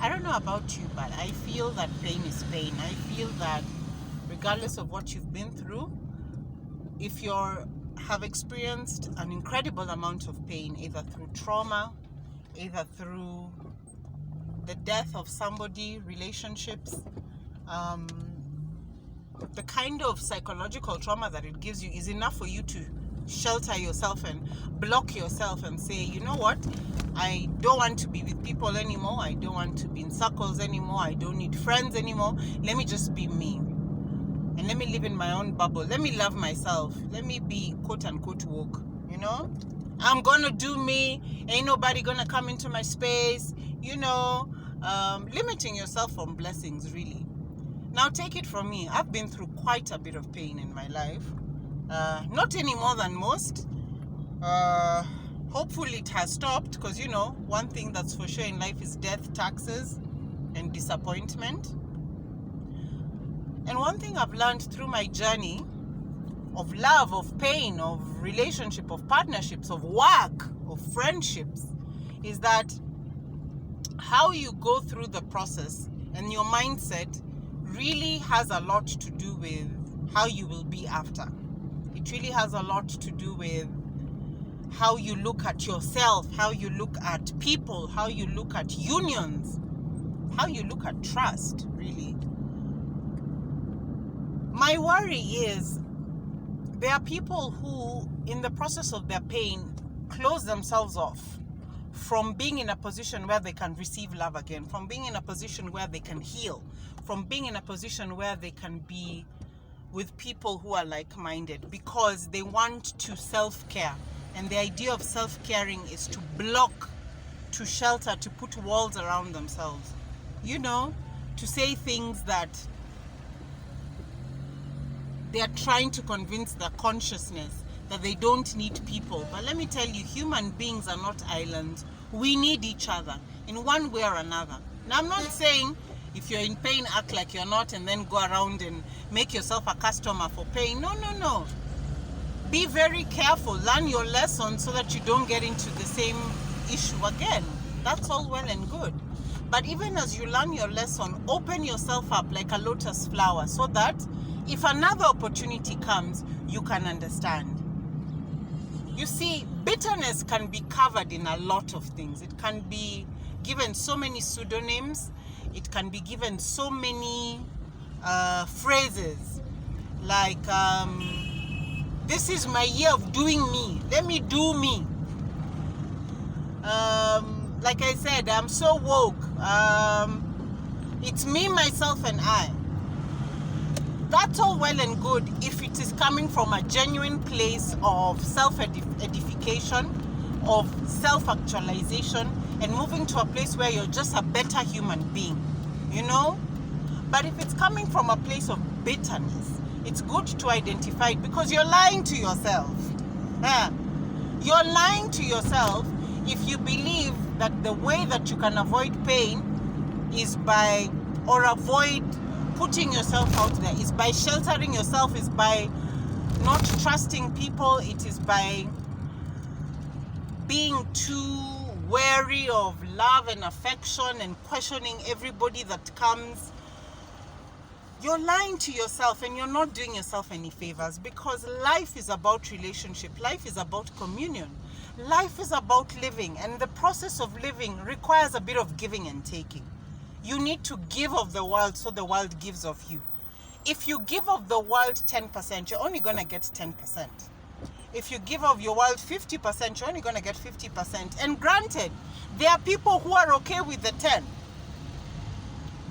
I don't know about you, but I feel that pain is pain. I feel that regardless of what you've been through, if you have experienced an incredible amount of pain, either through trauma, either through the death of somebody, relationships, the kind of psychological trauma that it gives you is enough for you to shelter yourself and block yourself and say, you know what, I don't want to be with people anymore. I don't want to be in circles anymore. I don't need friends anymore. Let me just be me. And let me live in my own bubble. Let me love myself. Let me be quote unquote woke. You know? I'm gonna do me. Ain't nobody gonna come into my space. You know? Limiting yourself from blessings, really. Now take it from me. I've been through quite a bit of pain in my life. Not any more than most. Hopefully it has stopped, because you know, one thing that's for sure in life is death, taxes, and disappointment. And one thing I've learned through my journey of love, of pain, of relationship, of partnerships, of work, of friendships, is that how you go through the process and your mindset really has a lot to do with how you will be after. It really has a lot to do with how you look at yourself, how you look at people, how you look at unions, how you look at trust, really. My worry is there are people who, in the process of their pain, close themselves off from being in a position where they can receive love again, from being in a position where they can heal, from being in a position where they can be with people who are like-minded, because they want to self-care. And the idea of self-caring is to block, to shelter, to put walls around themselves. You know, to say things that they are trying to convince their consciousness that they don't need people. But let me tell you, human beings are not islands. We need each other in one way or another. Now, I'm not saying if you're in pain, act like you're not and then go around and make yourself a customer for pain. No, no, no. Be very careful. Learn your lesson so that you don't get into the same issue again. That's all well and good. But even as you learn your lesson, open yourself up like a lotus flower so that if another opportunity comes, you can understand. You see, bitterness can be covered in a lot of things. It can be given so many pseudonyms. It can be given so many phrases like, this is my year of doing me. Let me do me. Like I said, I'm so woke. It's me, myself, and I. That's all well and good if it is coming from a genuine place of self-edification, of self-actualization, and moving to a place where you're just a better human being, you know? But if it's coming from a place of bitterness, it's good to identify it, because you're lying to yourself. You're lying to yourself if you believe that the way that you can avoid pain is by, or avoid putting yourself out there, is by sheltering yourself, is by not trusting people, it is by being too wary of love and affection and questioning everybody that comes. You're lying to yourself and you're not doing yourself any favors, because life is about relationship. Life is about communion. Life is about living, and the process of living requires a bit of giving and taking. You need to give of the world so the world gives of you. If you give of the world 10%, you're only going to get 10%. If you give of your world 50%, you're only going to get 50%. And granted, there are people who are okay with the 10.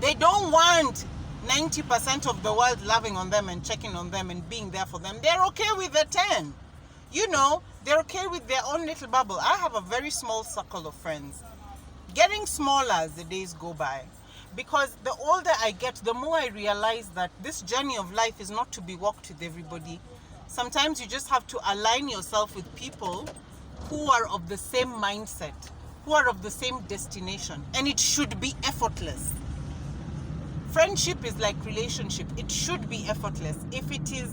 They don't want 90% of the world loving on them and checking on them and being there for them. They're okay with the 10. You know, they're okay with their own little bubble. I have a very small circle of friends. Getting smaller as the days go by. Because the older I get, the more I realize that this journey of life is not to be walked with everybody. Sometimes you just have to align yourself with people who are of the same mindset, who are of the same destination. And it should be effortless. Friendship is like relationship. It should be effortless. If it is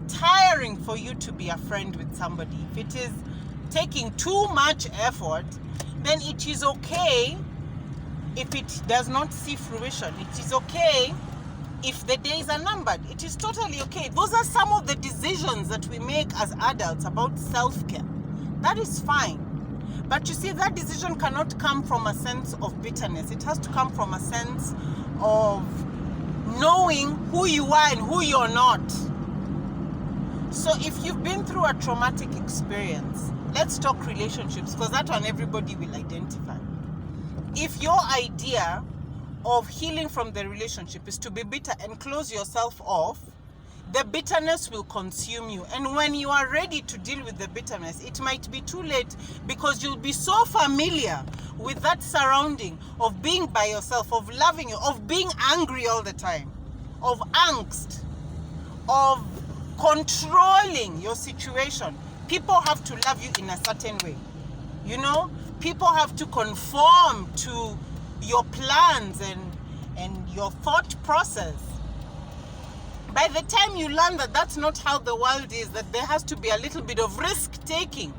tiring for you to be a friend with somebody, if it is taking too much effort, then it is okay if it does not see fruition, it is okay if the days are numbered. It is totally okay. Those are some of the decisions that we make as adults about self-care. That is fine. But you see, that decision cannot come from a sense of bitterness. It has to come from a sense of knowing who you are and who you're not. So if you've been through a traumatic experience, let's talk relationships, because that one everybody will identify. If your idea of healing from the relationship is to be bitter and close yourself off, the bitterness will consume you. And when you are ready to deal with the bitterness, it might be too late, because you'll be so familiar with that surrounding of being by yourself, of loving you, of being angry all the time, of angst, of controlling your situation. People have to love you in a certain way. You know, people have to conform to your plans and your thought process. By the time you learn that that's not how the world is, that there has to be a little bit of risk taking,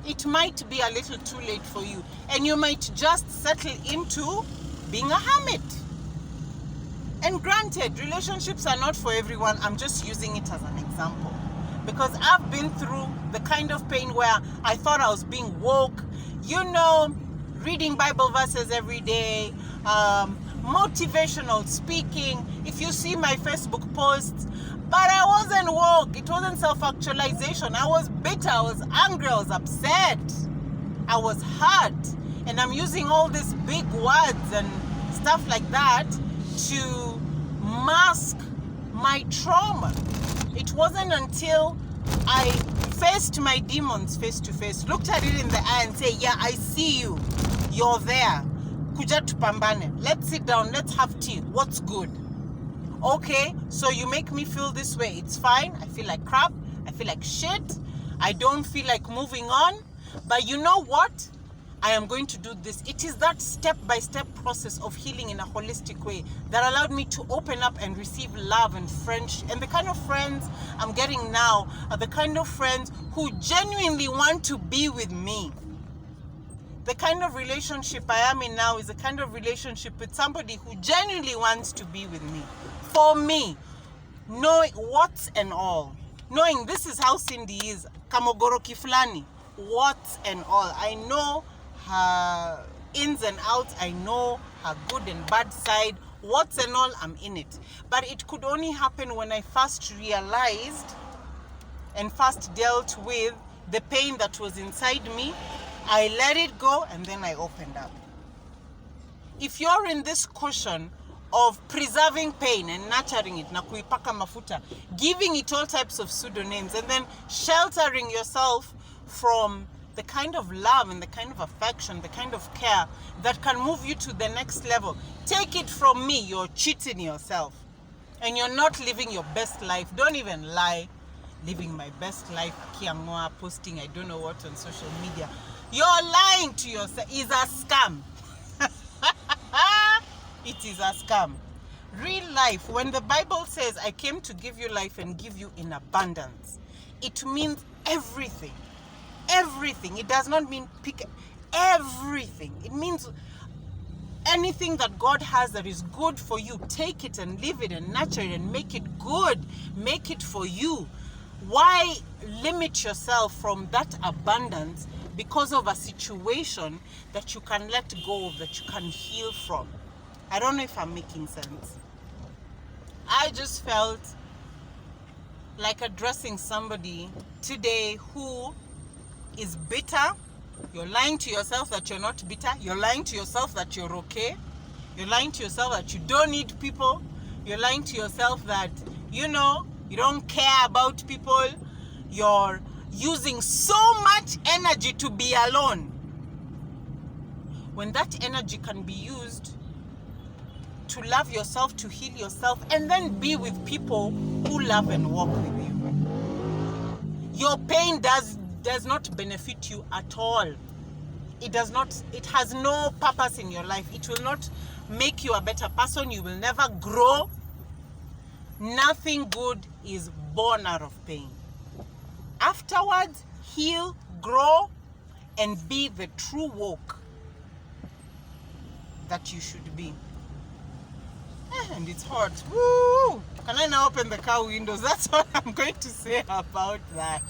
it might be a little too late for you, and you might just settle into being a hermit. And granted, relationships are not for everyone. I'm just using it as an example, because I've been through the kind of pain where I thought I was being woke, you know, reading Bible verses every day, motivational speaking. If you see my Facebook posts, but I wasn't woke. It wasn't self-actualization. I was bitter, I was angry, I was upset, I was hurt, and I'm using all these big words and stuff like that to mask my trauma. It wasn't until I faced my demons face to face, looked at it in the eye and say, yeah, I see you, you're there, kuja tupambane, let's sit down, let's have tea, what's good? Okay, so you make me feel this way, it's fine, I feel like crap, I feel like shit, I don't feel like moving on, but you know what? I am going to do this. It is that step-by-step process of healing in a holistic way that allowed me to open up and receive love and friendship. And the kind of friends I'm getting now are the kind of friends who genuinely want to be with me. The kind of relationship I am in now is a kind of relationship with somebody who genuinely wants to be with me. For me, knowing what's and all. Knowing this is how Cindy is. Kamogoroki fulani. What's and all. I know her ins and outs. I know her good and bad side. What's and all, I'm in it. But it could only happen when I first realized and first dealt with the pain that was inside me. I let it go and then I opened up. If you're in this cushion of preserving pain and nurturing it, na kuipaka mafuta, giving it all types of pseudonyms, and then sheltering yourself from the kind of love and the kind of affection, the kind of care that can move you to the next level. Take it from me, you're cheating yourself. And you're not living your best life. Don't even lie. Living my best life, kiangwa, posting I don't know what on social media. You're lying to yourself. It's a scam. It is a scam. Real life, when the Bible says, I came to give you life and give you in abundance, it means everything. Everything. It does not mean pick everything. It means anything that God has that is good for you, take it and live it and nurture it and make it good. Make it for you. Why limit yourself from that abundance because of a situation that you can let go of, that you can heal from? I don't know if I'm making sense. I just felt like addressing somebody today who is bitter. You're lying to yourself that you're not bitter. You're lying to yourself that you're okay. You're lying to yourself that you don't need people. You're lying to yourself that, you know, you don't care about people. You're using so much energy to be alone, when that energy can be used to love yourself, to heal yourself, and then be with people who love and walk with you. Your pain does not benefit you at all. It does not. It has no purpose in your life. It will not make you a better person. You will never grow. Nothing good is born out of pain. Afterwards, heal, grow, and be the true woke that you should be. And it's hot. Woo! Can I now open the car windows? That's all I'm going to say about that.